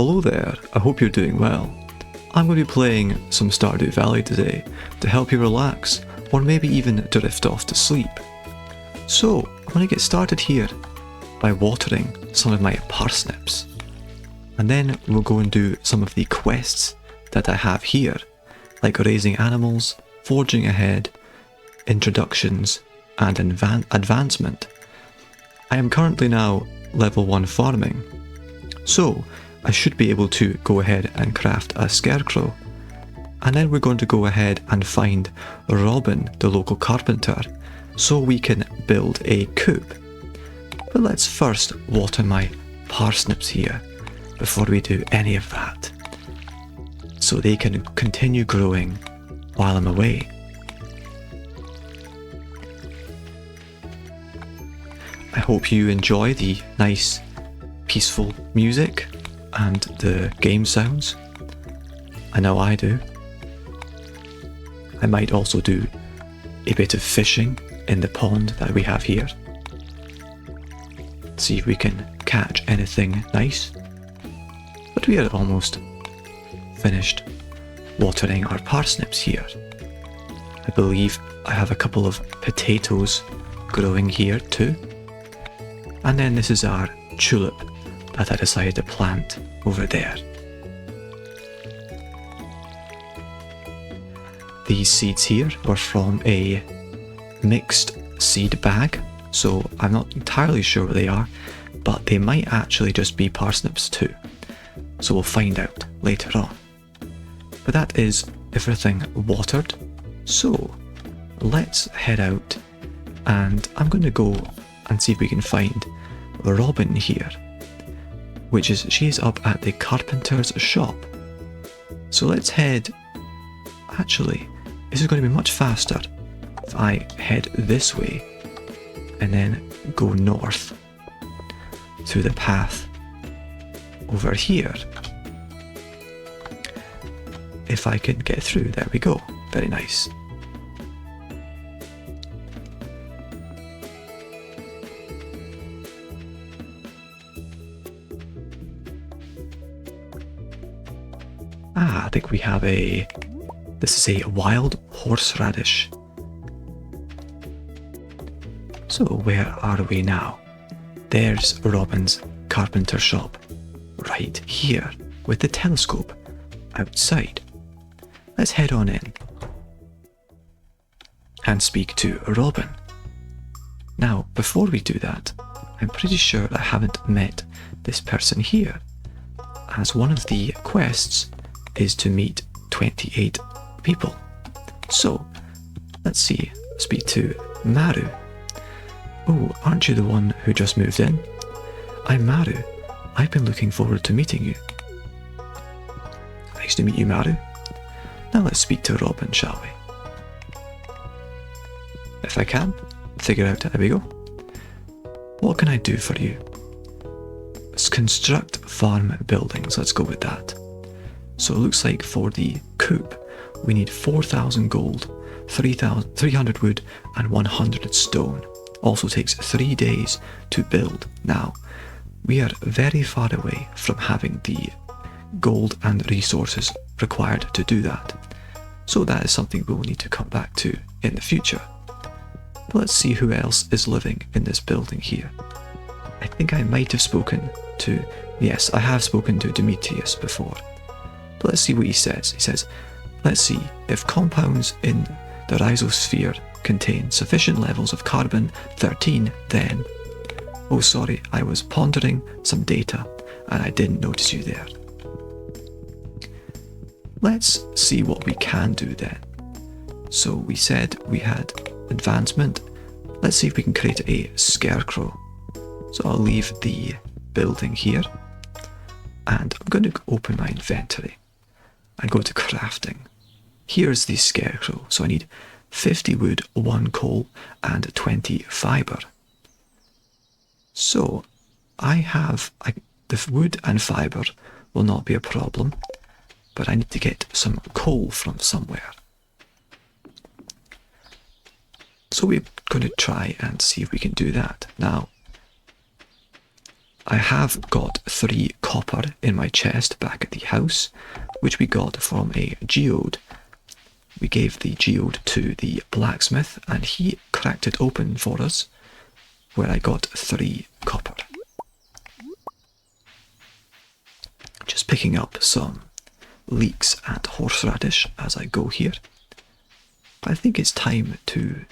Hello there, I hope you're doing well. I'm going to be playing some Stardew Valley today to help you relax, or maybe even drift off to sleep. So, I'm going to get started here by watering some of my parsnips. And then we'll go and do some of the quests that I have here, like raising animals, forging ahead, introductions, and advancement. I am currently now level 1 farming, so I should be able to go ahead and craft a scarecrow. And then we're going to go ahead and find Robin, the local carpenter, so we can build a coop. But let's first water my parsnips here before we do any of that, so they can continue growing while I'm away. I hope you enjoy the nice, peaceful music and the game sounds. I know I do. I might also do a bit of fishing in the pond that we have here. See if we can catch anything nice. But we are almost finished watering our parsnips here. I believe I have a couple of potatoes growing here too. And then this is our tulip that I decided to plant over there. These seeds here were from a mixed seed bag, so I'm not entirely sure what they are, but they might actually just be parsnips too. So we'll find out later on. But that is everything watered, so let's head out, and I'm going to go and see if we can find Robin here, which is, she's up at the carpenter's shop. So let's head, actually, this is going to be much faster if I head this way and then go north through the path over here. If I can get through, there we go, very nice. I think we have this is a wild horseradish. So where are we now? There's Robin's carpenter shop, right here, with the telescope outside. Let's head on in and speak to Robin. Now, before we do that, I'm pretty sure I haven't met this person here, as one of the quests is to meet 28 people. So, let's see, speak to Maru. Oh, aren't you the one who just moved in? I'm Maru. I've been looking forward to meeting you. Nice to meet you, Maru. Now let's speak to Robin, shall we? If I can, figure out, there we go. What can I do for you? Let's construct farm buildings, let's go with that. So it looks like for the coop, we need 4,000 gold, 300 wood, and 100 stone. Also takes 3 days to build. Now, we are very far away from having the gold and resources required to do that. So that is something we will need to come back to in the future. But let's see who else is living in this building here. I think I might have spoken to, yes, I have spoken to Demetrius before. But let's see what he says. He says, let's see, if compounds in the rhizosphere contain sufficient levels of carbon-13, then... Oh, sorry, I was pondering some data and I didn't notice you there. Let's see what we can do then. So we said we had advancement. Let's see if we can create a scarecrow. So I'll leave the building here and I'm going to open my inventory and go to crafting. Here's the scarecrow. So I need 50 wood, 1 coal and 20 fibre. So I have the wood and fibre will not be a problem, but I need to get some coal from somewhere. So we're going to try and see if we can do that. Now, I have got 3 copper in my chest back at the house, which we got from a geode. We gave the geode to the blacksmith and he cracked it open for us, where I got 3 copper. Just picking up some leeks and horseradish as I go here. I think it's time to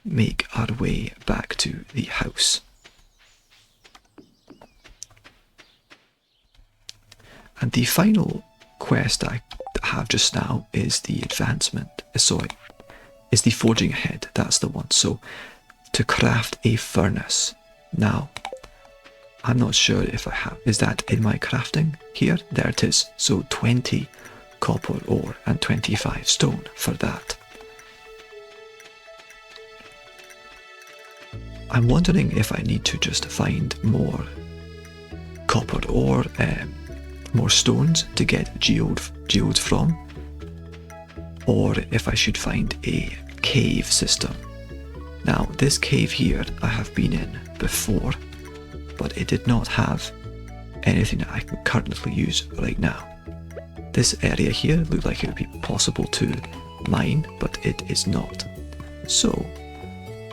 make our way back to the house. And the final quest I have just now is the is the forging ahead. That's the one. So to craft a furnace. Now, I'm not sure if I have. Is that in my crafting here? There it is. So 20 copper ore and 25 stone for that. I'm wondering if I need to just find more copper ore, more stones to get geodes from, or if I should find a cave system. Now, this cave here I have been in before, but it did not have anything that I can currently use right now. This area here looked like it would be possible to mine, but it is not. So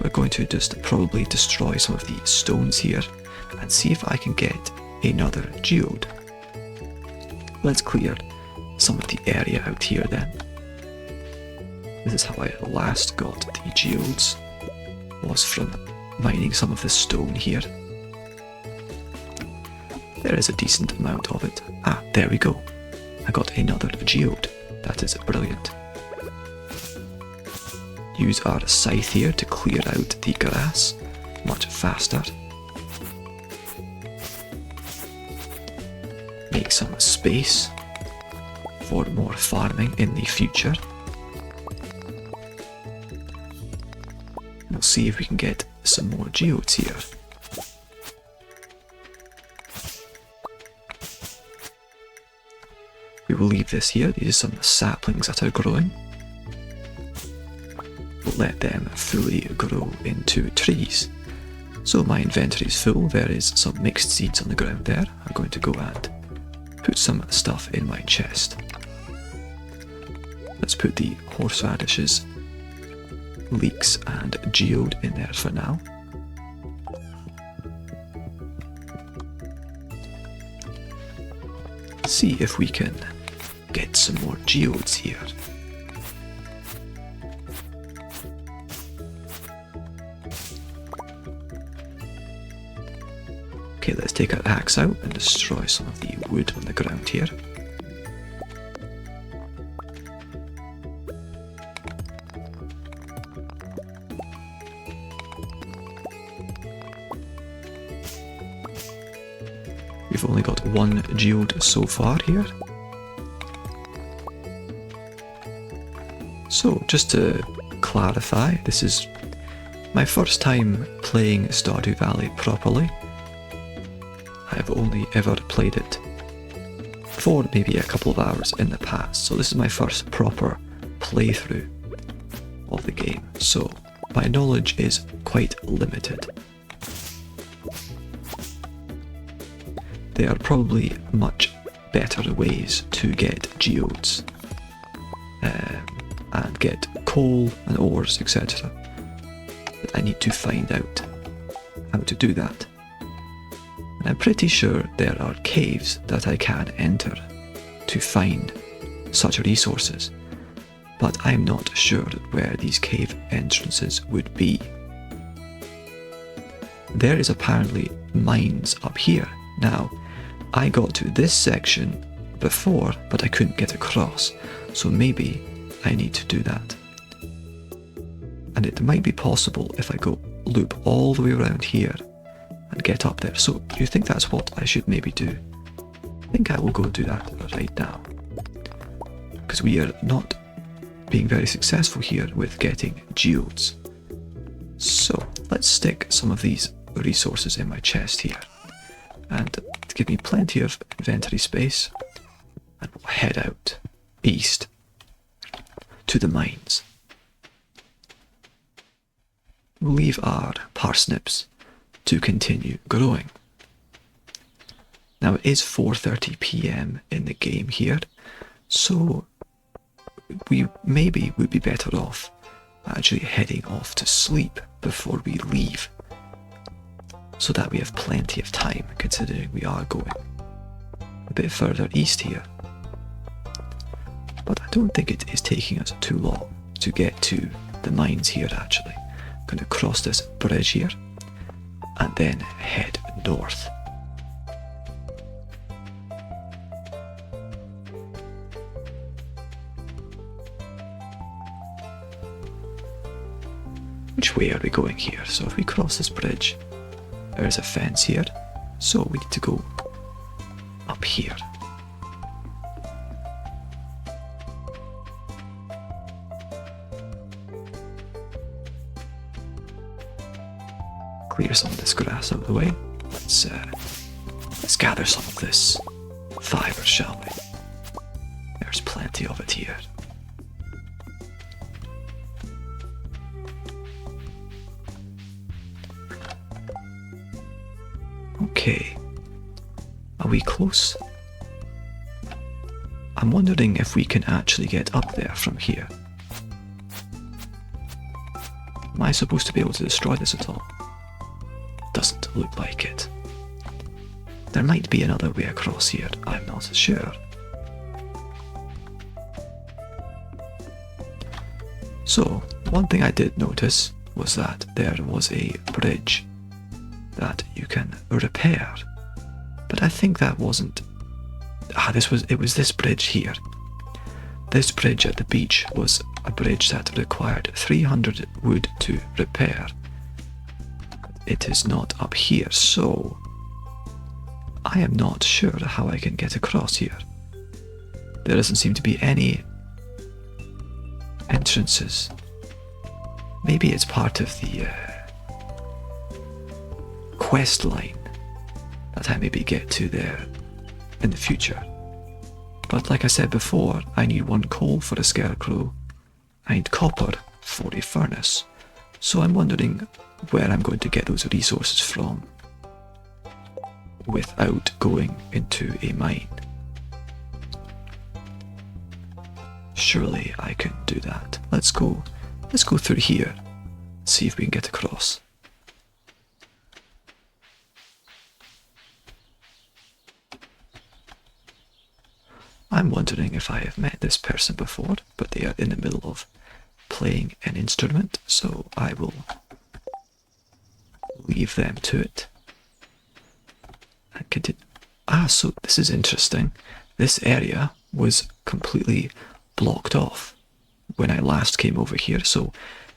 we're going to just probably destroy some of the stones here and see if I can get another geode. Let's clear some of the area out here then. This is how I last got the geodes, was from mining some of the stone here. There is a decent amount of it. Ah, there we go. I got another geode. That is brilliant. Use our scythe here to clear out the grass much faster. Make some space for more farming in the future. We'll see if we can get some more geodes here. We will leave this here. These are some saplings that are growing. We'll let them fully grow into trees. So my inventory is full. There is some mixed seeds on the ground there. I'm going to go and put some stuff in my chest. Let's put the horseradishes, leeks and geode in there for now. See if we can get some more geodes here. Okay, let's take our axe out and destroy some of the wood on the ground here. We've only got 1 geode so far here. So, just to clarify, this is my first time playing Stardew Valley properly. I've only ever played it for maybe a couple of hours in the past, so this is my first proper playthrough of the game, so my knowledge is quite limited. There are probably much better ways to get geodes and get coal and ores, etc. But I need to find out how to do that. And I'm pretty sure there are caves that I can enter to find such resources, but I'm not sure where these cave entrances would be. There is apparently mines up here. Now, I got to this section before, but I couldn't get across, so maybe I need to do that. And it might be possible if I go loop all the way around here and get up there. So do you think that's what I should maybe do? I think I will go do that right now, because we are not being very successful here with getting geodes. So let's stick some of these resources in my chest here, and to give me plenty of inventory space, and we'll head out east to the mines. We'll leave our parsnips to continue growing. Now it is 4:30 p.m. in the game here, so we maybe would be better off actually heading off to sleep before we leave, so that we have plenty of time, considering we are going a bit further east here. But I don't think it is taking us too long to get to the mines here actually. I'm going to cross this bridge here and then head north. Which way are we going here? So if we cross this bridge, there is a fence here, so we need to go up here. Clear some of this grass out of the way. Let's gather some of this fibre, shall we? There's plenty of it here. Okay, are we close? I'm wondering if we can actually get up there from here. Am I supposed to be able to destroy this at all? Doesn't look like it. There might be another way across here, I'm not sure. So, one thing I did notice was that there was a bridge that you can repair, but I think that wasn't. It was this bridge here. This bridge at the beach was a bridge that required 300 wood to repair. It is not up here, so I am not sure how I can get across here. There doesn't seem to be any entrances. Maybe it's part of the quest line that I maybe get to there in the future. But like I said before, I need 1 coal for a scarecrow, I need copper for a furnace, so I'm wondering where I'm going to get those resources from without going into a mine. Surely I can do that. Let's go through here, see if we can get across. I'm wondering if I have met this person before, but they are in the middle of playing an instrument, so I will leave them to it. And continue. So this is interesting. This area was completely blocked off when I last came over here, so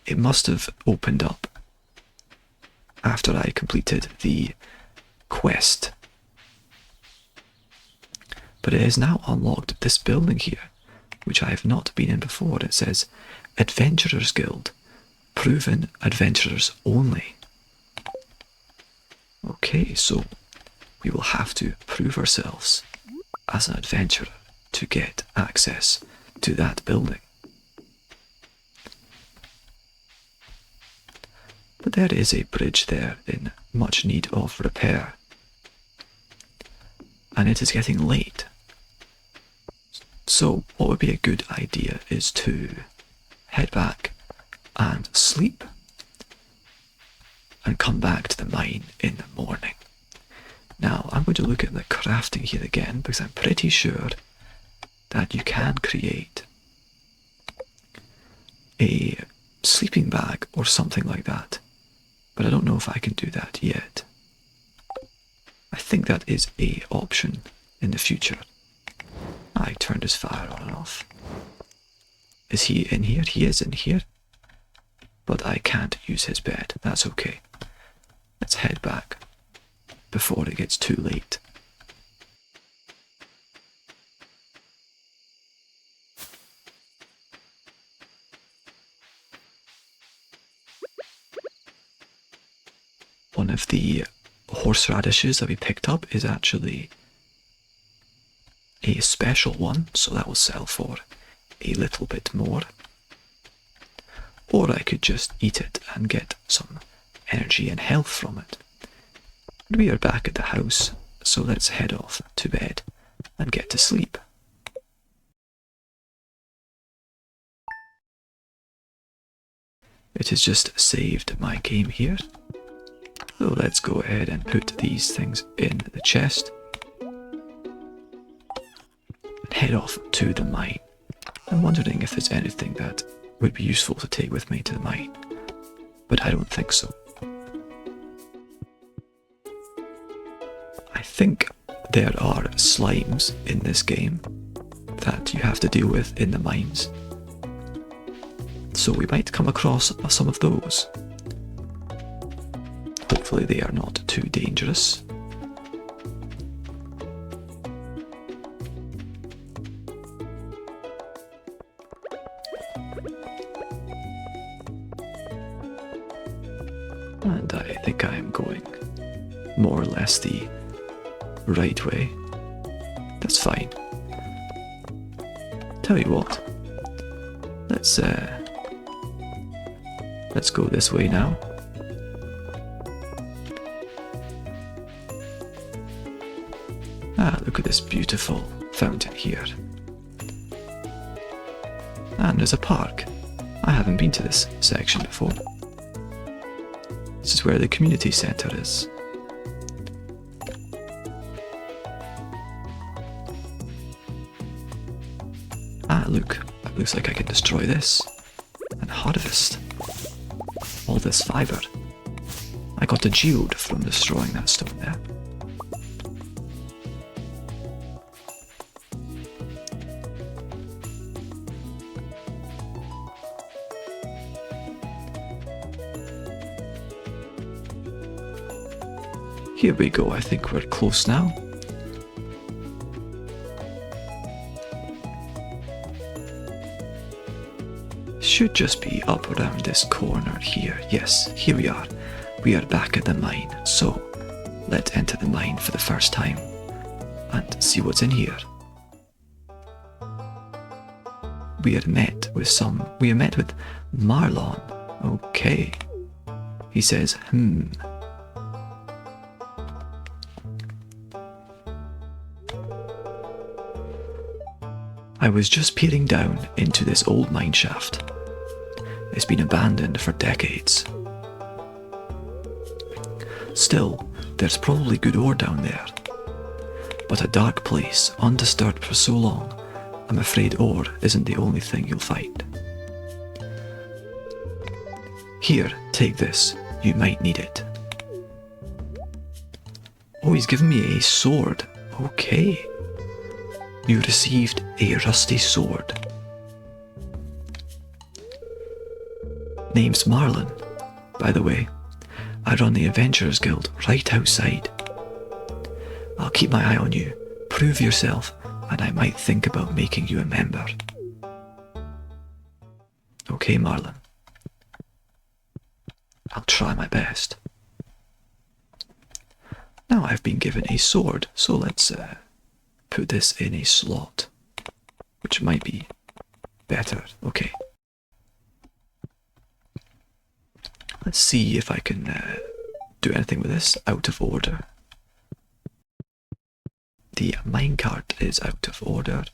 it must have opened up after I completed the quest. But it has now unlocked this building here, which I have not been in before. It says Adventurers Guild, proven adventurers only. Okay, so we will have to prove ourselves as an adventurer to get access to that building. But there is a bridge there in much need of repair. And it is getting late. So what would be a good idea is to head back and sleep and come back to the mine in the morning. Now I'm going to look at the crafting here again, because I'm pretty sure that you can create a sleeping bag or something like that, but I don't know if I can do that yet. I think that is an option in the future. I turned his fire on and off. Is he in here? He is in here. But I can't use his bed. That's okay. Let's head back before it gets too late. One of the horseradishes that we picked up is actually a special one, so that will sell for a little bit more. Or I could just eat it and get some energy and health from it. And we are back at the house, so let's head off to bed and get to sleep. It has just saved my game here. So let's go ahead and put these things in the chest. And head off to the mine. I'm wondering if there's anything that would be useful to take with me to the mine. But I don't think so. I think there are slimes in this game that you have to deal with in the mines. So we might come across some of those. Hopefully they are not too dangerous. And I think I am going more or less the right way. That's fine. Tell you what, let's go this way now. Ah, look at this beautiful fountain here. And there's a park. I haven't been to this section before. This is where the community centre is. Ah, look. It looks like I can destroy this and harvest all this fibre. I got a geode from destroying that stone there. Here we go, I think we're close now. Should just be up around this corner here. Yes, here we are. We are back at the mine, so let's enter the mine for the first time and see what's in here. We are met with Marlon. Okay. He says, I was just peering down into this old mine shaft. It's been abandoned for decades. Still, there's probably good ore down there. But a dark place, undisturbed for so long, I'm afraid ore isn't the only thing you'll find. Here, take this. You might need it. Oh, he's given me a sword. Okay. You received a rusty sword. Name's Marlon, by the way. I run the Adventurers Guild right outside. I'll keep my eye on you, prove yourself, and I might think about making you a member. Okay, Marlon. I'll try my best. Now I've been given a sword, so let's put this in a slot, which might be better. Okay. Let's see if I can do anything with this out of order. The minecart is out of order.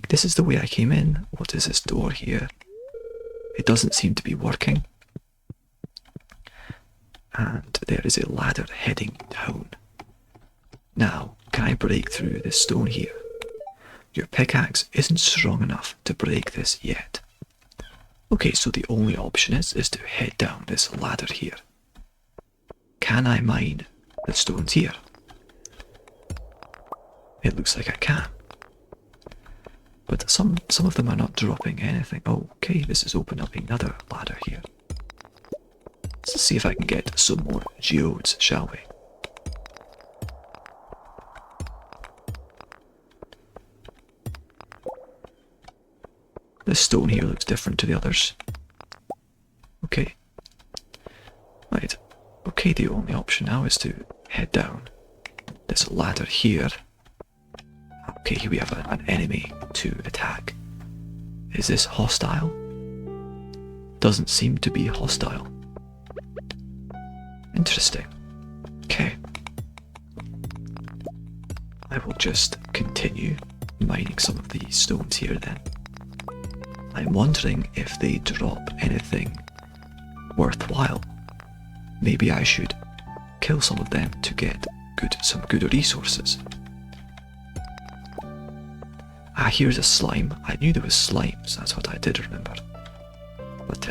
This is the way I came in. What is this door here? It doesn't seem to be working. And there is a ladder heading down. Now, can I break through this stone here? Your pickaxe isn't strong enough to break this yet. Okay, so the only option is to head down this ladder here. Can I mine the stones here? It looks like I can. But some of them are not dropping anything. Okay, this has opened up another ladder here. Let's see if I can get some more geodes, shall we? This stone here looks different to the others. Okay. Right. Okay, the only option now is to head down this ladder here. Okay, here we have an enemy to attack. Is this hostile? Doesn't seem to be hostile. Interesting. Okay. I will just continue mining some of these stones here then. I'm wondering if they drop anything worthwhile. Maybe I should kill some of them to get some good resources. Ah, here's a slime. I knew there was slimes, that's what I did remember. But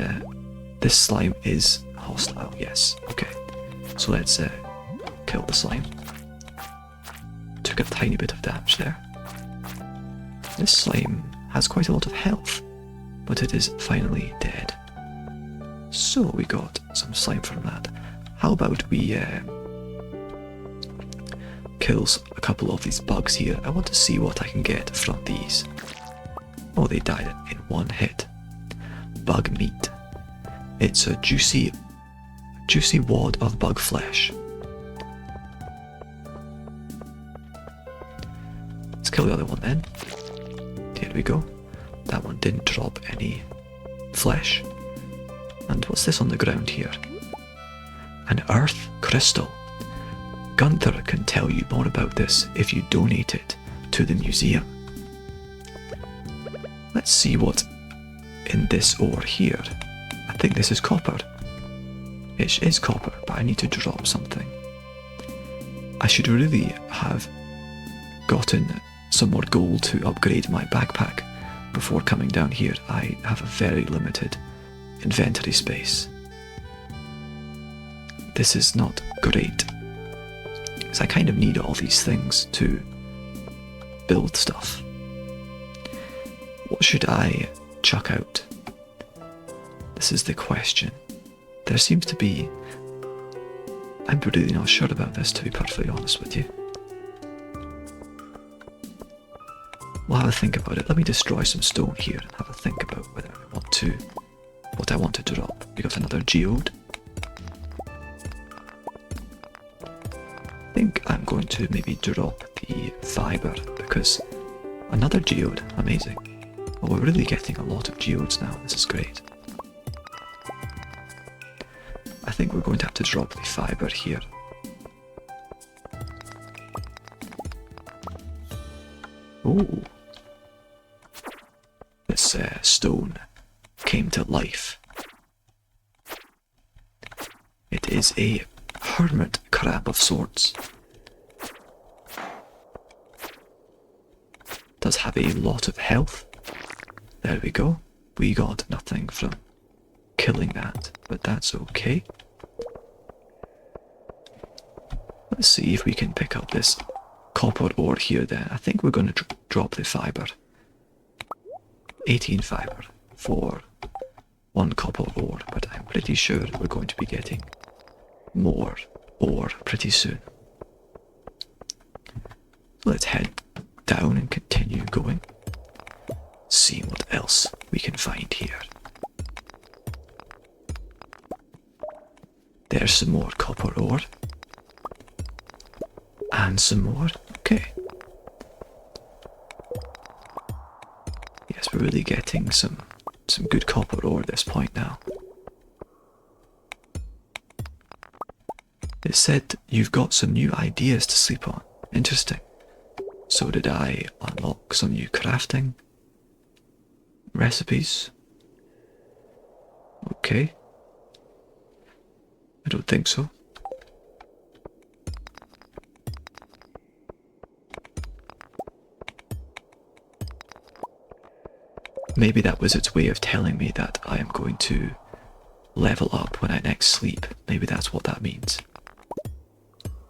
this slime is hostile, yes. Okay, so let's kill the slime. Took a tiny bit of damage there. This slime has quite a lot of health, but it is finally dead. So we got some slime from that. How about we kill a couple of these bugs here? I want to see what I can get from these. Oh, they died in one hit. Bug meat. It's a juicy wad of bug flesh. Let's kill the other one then. Here we go. That one didn't drop any flesh. And what's this on the ground here? An earth crystal. Gunther can tell you more about this if you donate it to the museum. Let's see what's in this ore here. I think this is copper. It is copper, but I need to drop something. I should really have gotten some more gold to upgrade my backpack before coming down here. I have a very limited inventory space. This is not great. So I kind of need all these things to build stuff. What should I chuck out? This is the question. There seems to be... I'm really not sure about this, to be perfectly honest with you. We'll have a think about it. Let me destroy some stone here and have a think about whether I want to... what I want to drop. We got another geode. I think I'm going to maybe drop the fibre because another geode, amazing. Well, we're really getting a lot of geodes now, this is great. I think we're going to have to drop the fibre here. Ooh. This stone came to life. It is a hermit crab of sorts. Does have a lot of health. There we go. We got nothing from killing that, but that's okay. Let's see if we can pick up this copper ore here then. I think we're going to drop the fibre. 18 fibre for one copper ore, but I'm pretty sure we're going to be getting more ore pretty soon. Let's head down and continue going. See what else we can find here. There's some more copper ore. And some more. Okay. Yes, we're really getting some good copper ore at this point now. It said you've got some new ideas to sleep on. Interesting. So did I unlock some new crafting recipes? Okay. I don't think so. Maybe that was its way of telling me that I am going to level up when I next sleep. Maybe that's what that means.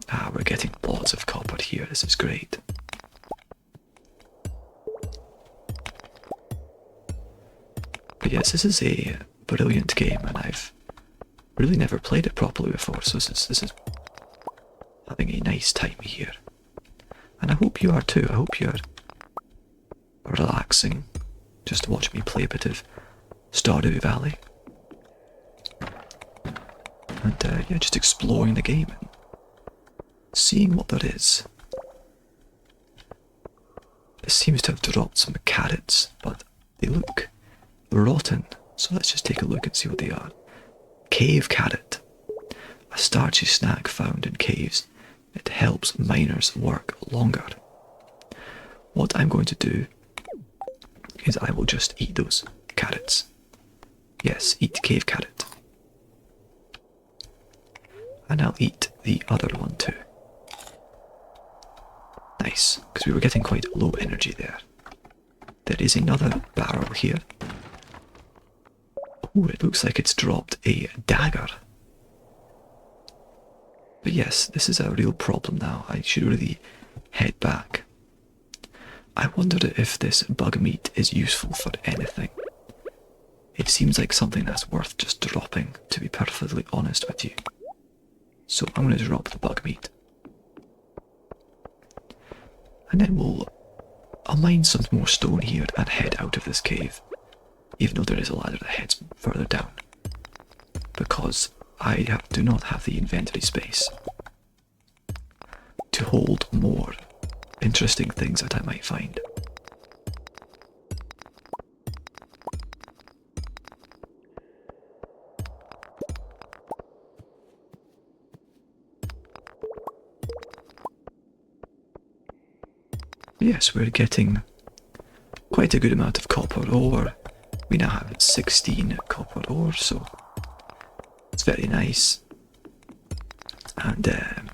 Ah, we're getting lots of copper here. This is great. But yes, this is a brilliant game and I've really never played it properly before, so this is having a nice time here. And I hope you are too. I hope you're relaxing just to watch me play a bit of Stardew Valley. And yeah, just exploring the game and seeing what there is. It seems to have dropped some carrots, but they look rotten. So let's just take a look and see what they are. Cave carrot. A starchy snack found in caves. It helps miners work longer. what I'm going to do is I will just eat those carrots. Yes, eat cave carrot. And I'll eat the other one too. Nice, because we were getting quite low energy there. There is another barrel here. Oh, it looks like it's dropped a dagger. But yes, this is a real problem now. I should really head back. I wonder if this bug meat is useful for anything. It seems like something that's worth just dropping, to be perfectly honest with you. So I'm going to drop the bug meat. And then I'll mine some more stone here and head out of this cave. Even though there is a ladder that heads further down. Because I do not have the inventory space to hold more interesting things that I might find. Yes, we're getting quite a good amount of copper ore. We now have 16 copper ore, so it's very nice. And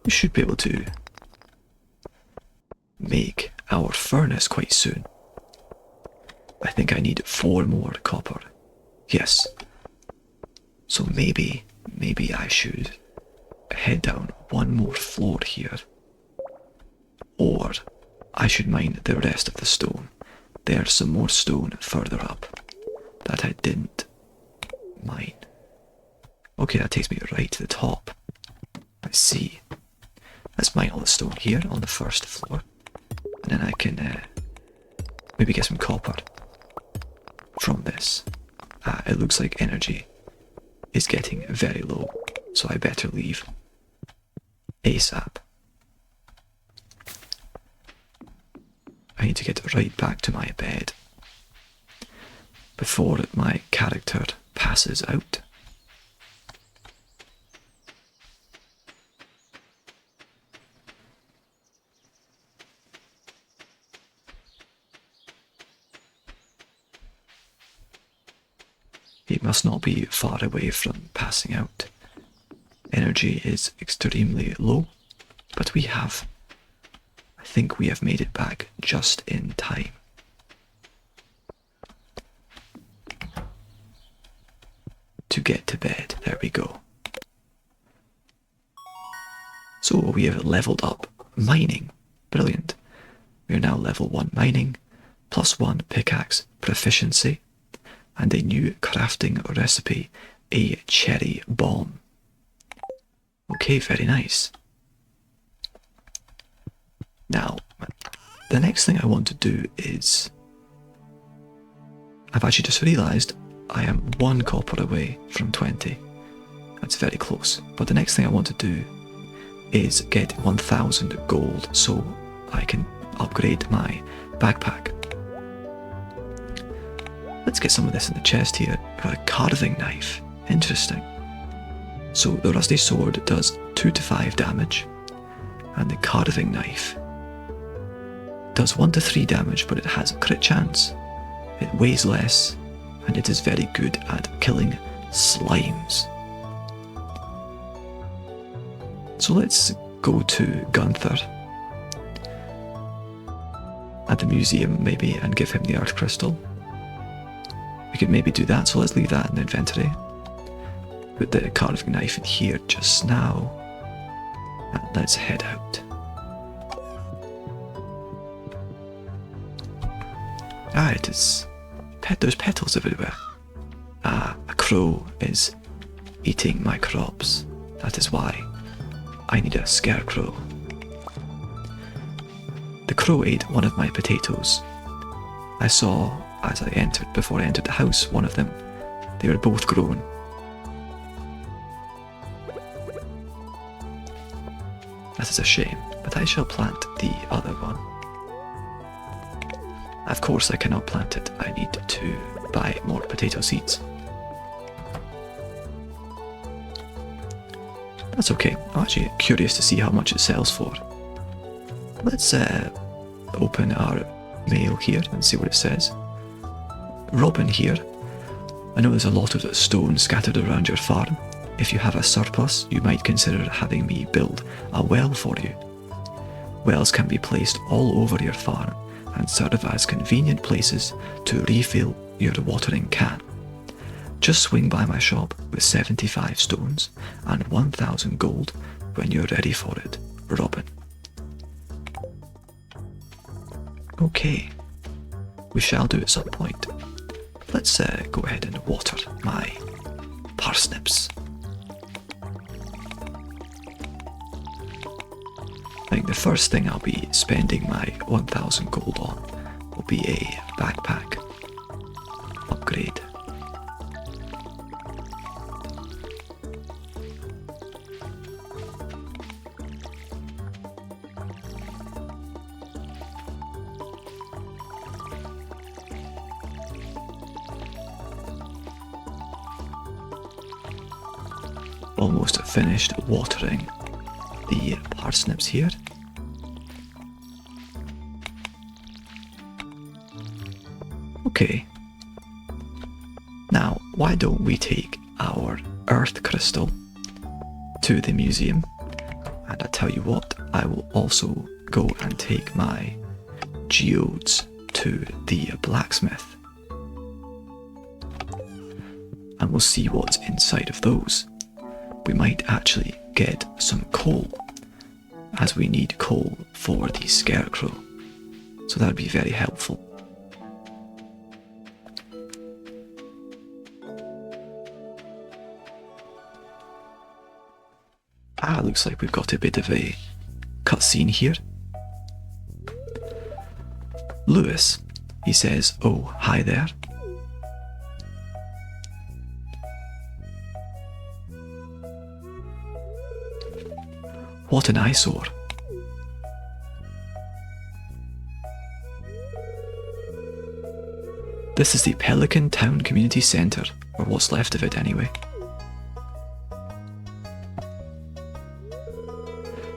we should be able to make our furnace quite soon. I think I need 4 more copper. Yes. So maybe I should head down one more floor here. Or I should mine the rest of the stone. There's some more stone further up that I didn't mine. Okay, that takes me right to the top. I see. Let's mine all the stone here on the first floor. And then I can maybe get some copper from this. It looks like energy is getting very low, so I better leave ASAP. I need to get right back to my bed before my character passes out. He must not be far away from passing out. Energy is extremely low, but I think we have made it back just in time. To get to bed, there we go. So we have leveled up mining, brilliant. We are now level 1 mining, +1 pickaxe proficiency, and a new crafting recipe, a cherry bomb. Okay, very nice. Now, the next thing I want to do is... I've actually just realised I am 1 copper away from 20. That's very close. But the next thing I want to do is get 1000 gold so I can upgrade my backpack. Let's get some of this in the chest here. Got a carving knife. Interesting. So the rusty sword does 2 to 5 damage, and the carving knife does 1 to 3 damage, but it has a crit chance. It weighs less, and it is very good at killing slimes. So let's go to Gunther at the museum maybe and give him the earth crystal. We could maybe do that, so let's leave that in the inventory. Put the carving knife in here just now, and let's head out. It is... there's petals everywhere. A crow is eating my crops. That is why I need a scarecrow. The crow ate one of my potatoes. I saw as before I entered the house, one of them. They were both grown. That is a shame, but I shall plant the other one. Of course I cannot plant it, I need to buy more potato seeds. That's okay, I'm actually curious to see how much it sells for. Let's open our mail here and see what it says. Robin here. I know there's a lot of stone scattered around your farm. If you have a surplus, you might consider having me build a well for you. Wells can be placed all over your farm and serve as convenient places to refill your watering can. Just swing by my shop with 75 stones and 1,000 gold when you're ready for it, Robin. Okay, we shall do at some point. Let's go ahead and water my parsnips. I think the first thing I'll be spending my 1,000 gold on will be a backpack upgrade. Almost finished watering the parsnips here. Okay. Now, why don't we take our earth crystal to the museum? And I tell you what, I will also go and take my geodes to the blacksmith. And we'll see what's inside of those. We might actually get some coal, as we need coal for the scarecrow. So that would be very helpful. Looks like we've got a bit of a cutscene here. Lewis, he says, "Oh, hi there." What an eyesore. This is the Pelican Town Community Centre, or what's left of it anyway.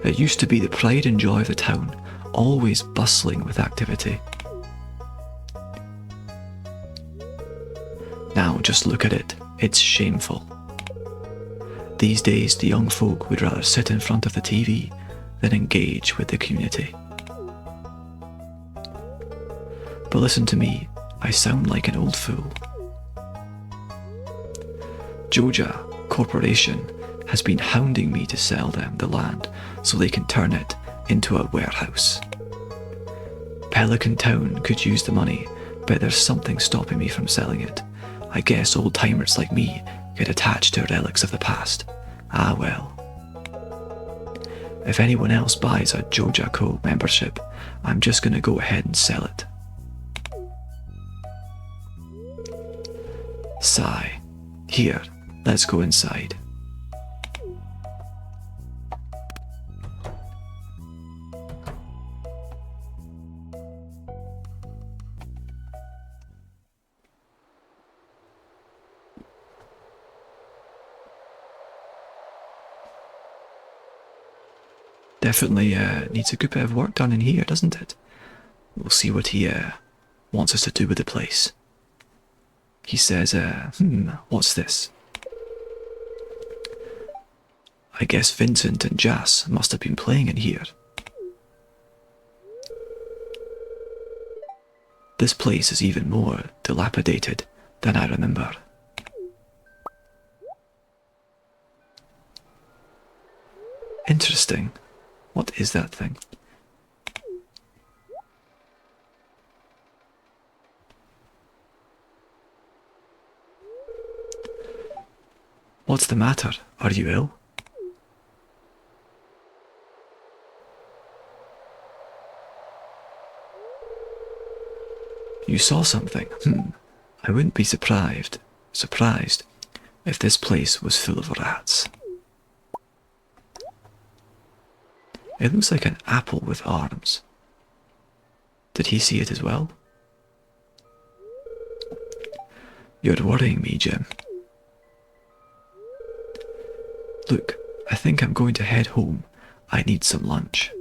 It used to be the pride and joy of the town, always bustling with activity. Now just look at it, it's shameful. These days the young folk would rather sit in front of the TV than engage with the community. But listen to me, I sound like an old fool. Joja Corporation has been hounding me to sell them the land so they can turn it into a warehouse. Pelican Town could use the money, but there's something stopping me from selling it. I guess old-timers like me get attached to relics of the past. Ah well. If anyone else buys a Jojaco membership, I'm just gonna go ahead and sell it. Sigh. Here, let's go inside. Definitely needs a good bit of work done in here, doesn't it? We'll see what he wants us to do with the place. He says, what's this? I guess Vincent and Jas must have been playing in here. This place is even more dilapidated than I remember. Interesting. What is that thing? What's the matter? Are you ill? You saw something? I wouldn't be surprised if this place was full of rats. It looks like an apple with arms. Did he see it as well? You're worrying me, Jim. Look, I think I'm going to head home. I need some lunch.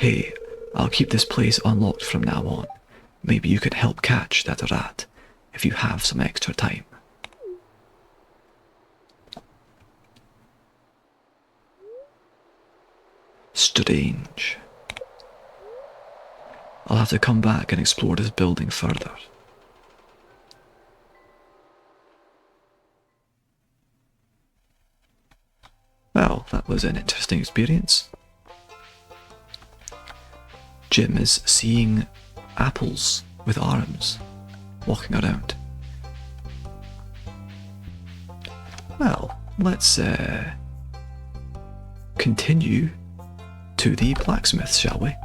Hey, I'll keep this place unlocked from now on. Maybe you could help catch that rat if you have some extra time. Strange. I'll have to come back and explore this building further. Well, that was an interesting experience. Jim is seeing apples with arms walking around. Well, let's continue to the blacksmith, shall we?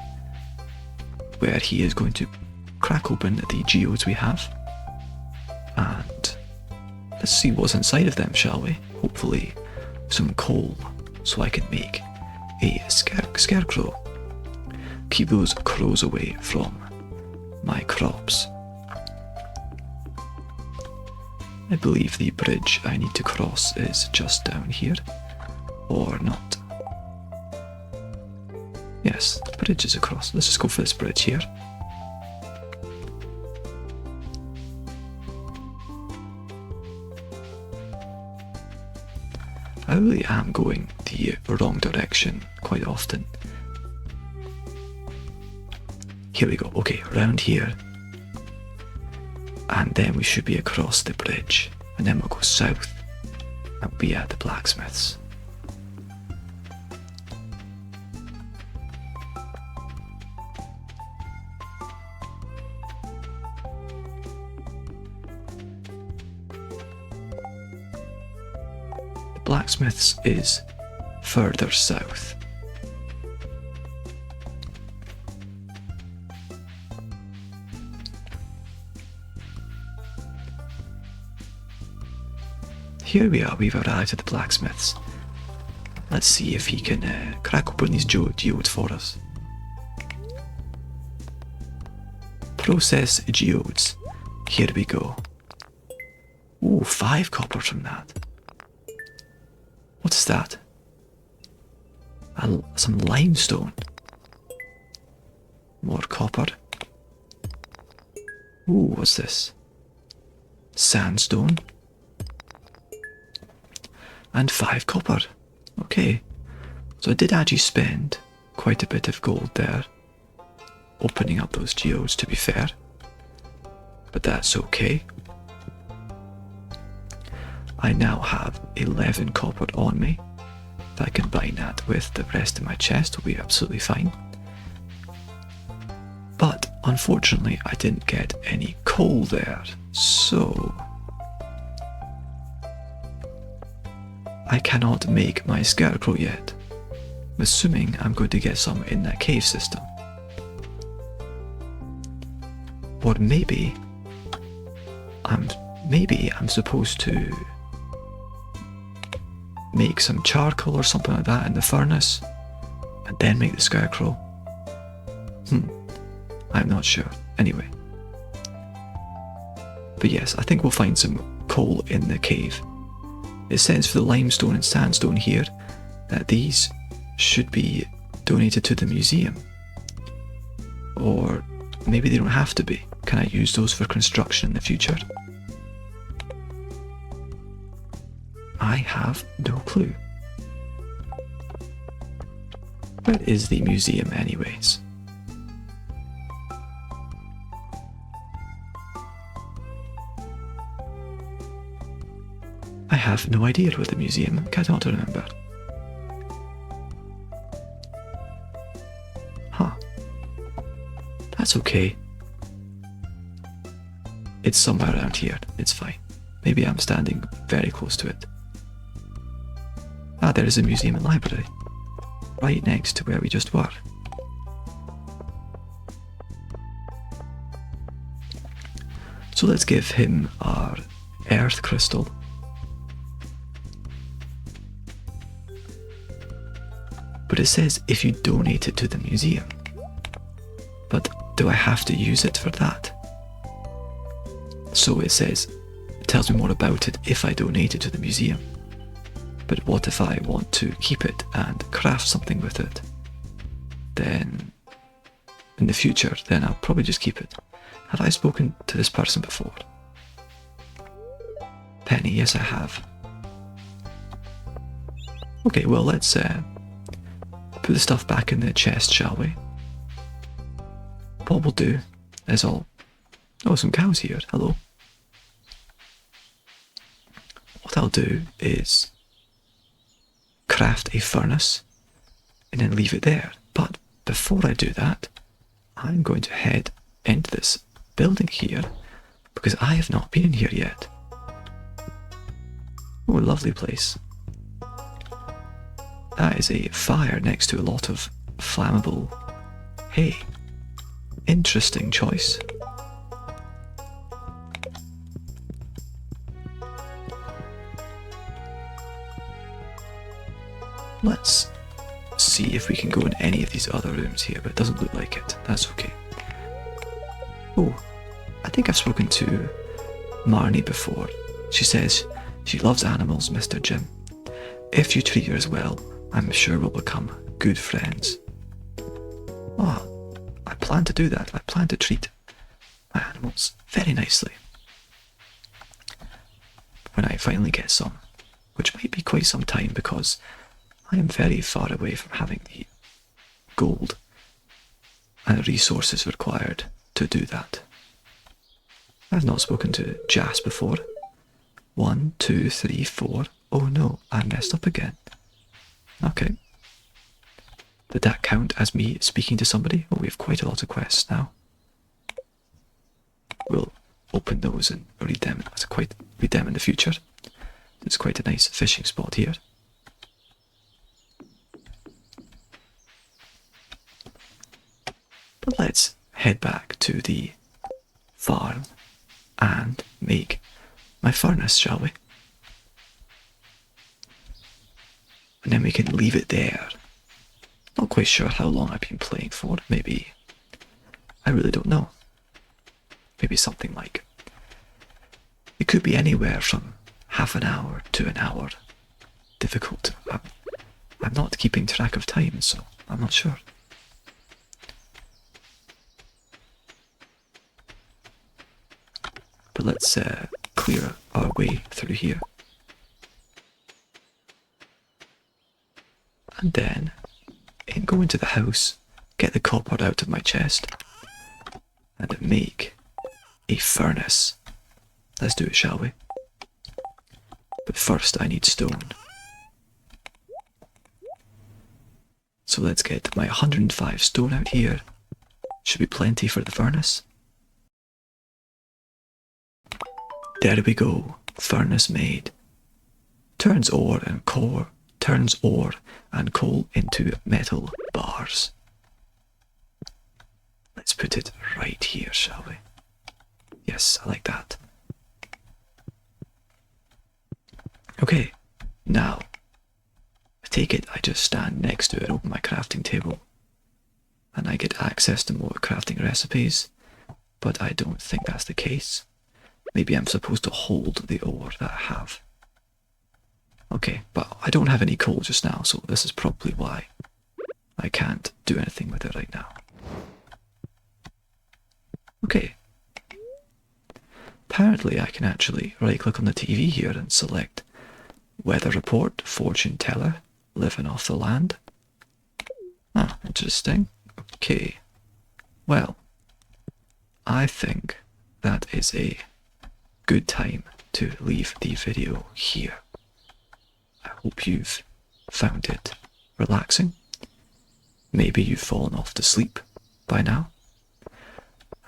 Where he is going to crack open the geodes we have. And let's see what's inside of them, shall we? Hopefully some coal, so I can make a scarecrow. Keep those crows away from my crops. I believe the bridge I need to cross is just down here, or not. Yes, the bridge is across. Let's just go for this bridge here. I really am going the wrong direction quite often. Here we go. Okay, around here. And then we should be across the bridge. And then we'll go south and be at the blacksmith's. The blacksmith's is further south. Here we are, we've arrived at the blacksmith's. Let's see if he can crack open these geodes for us. Process geodes. Here we go. Ooh, 5 copper from that. What's that? Some limestone. More copper. Ooh, what's this? Sandstone. And 5 copper. Okay. So I did actually spend quite a bit of gold there. Opening up those geodes, to be fair. But that's okay. I now have 11 copper on me. If I combine that with the rest of my chest, will be absolutely fine. But unfortunately, I didn't get any coal there. So I cannot make my scarecrow yet. I'm assuming I'm going to get some in that cave system. Or maybe I'm supposed to make some charcoal or something like that in the furnace and then make the scarecrow. I'm not sure. Anyway. But yes, I think we'll find some coal in the cave. It says for the limestone and sandstone here that these should be donated to the museum. Or maybe they don't have to be. Can I use those for construction in the future? I have no clue. Where is the museum anyways? I have no idea where the museum. I cannot remember. Huh. That's okay. It's somewhere around here. It's fine. Maybe I'm standing very close to it. Ah, there is a museum and library. Right next to where we just were. So let's give him our earth crystal. But it says if you donate it to the museum. But do I have to use it for that? So it says, it tells me more about it if I donate it to the museum. But what if I want to keep it and craft something with it? Then in the future, then I'll probably just keep it. Have I spoken to this person before? Penny, yes I have. Okay, well let's put the stuff back in the chest, shall we? What we'll do is I'll... Oh, some cows here, hello. What I'll do is craft a furnace and then leave it there. But before I do that, I'm going to head into this building here because I have not been in here yet. Oh, lovely place. That is a fire next to a lot of flammable hay. Interesting choice. Let's see if we can go in any of these other rooms here, but it doesn't look like it. That's okay. Oh, I think I've spoken to Marnie before. She says she loves animals, Mr. Jim. If you treat her as well, I'm sure we'll become good friends. Oh, I plan to do that. I plan to treat my animals very nicely. When I finally get some, which might be quite some time because I am very far away from having the gold and resources required to do that. I've not spoken to Jas before. 1, 2, 3, 4. Oh no, I messed up again. Okay. Did that count as me speaking to somebody? Oh, we have quite a lot of quests now. We'll open those and read them in the future. It's quite a nice fishing spot here. But let's head back to the farm and make my furnace, shall we? And then we can leave it there. Not quite sure how long I've been playing for. Maybe, I really don't know. Maybe something like, it could be anywhere from half an hour to an hour. Difficult. I'm not keeping track of time, so I'm not sure. But let's clear our way through here. And then go into the house, get the copper out of my chest, and make a furnace. Let's do it, shall we? But first I need stone. So let's get my 105 stone out here. Should be plenty for the furnace. There we go, furnace made. Turns ore and coal into metal bars. Let's put it right here, shall we? Yes, I like that. Okay, now, I take it I just stand next to it, open my crafting table, and I get access to more crafting recipes, but I don't think that's the case. Maybe I'm supposed to hold the ore that I have. Okay, but I don't have any coal just now, so this is probably why I can't do anything with it right now. Okay. Apparently I can actually right-click on the TV here and select Weather Report, Fortune Teller, Living Off the Land. Ah, interesting. Okay. Well, I think that is a good time to leave the video here. I hope you've found it relaxing. Maybe you've fallen off to sleep by now.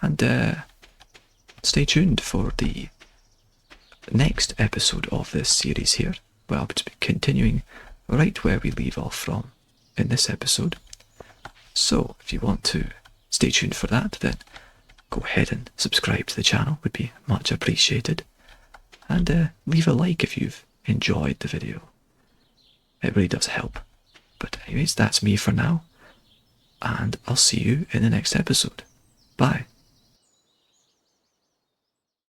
And stay tuned for the next episode of this series here, where I'll be continuing right where we leave off from in this episode. So if you want to stay tuned for that, then go ahead and subscribe to the channel, would be much appreciated. And leave a like if you've enjoyed the video. It really does help. But anyways, that's me for now, and I'll see you in the next episode. Bye.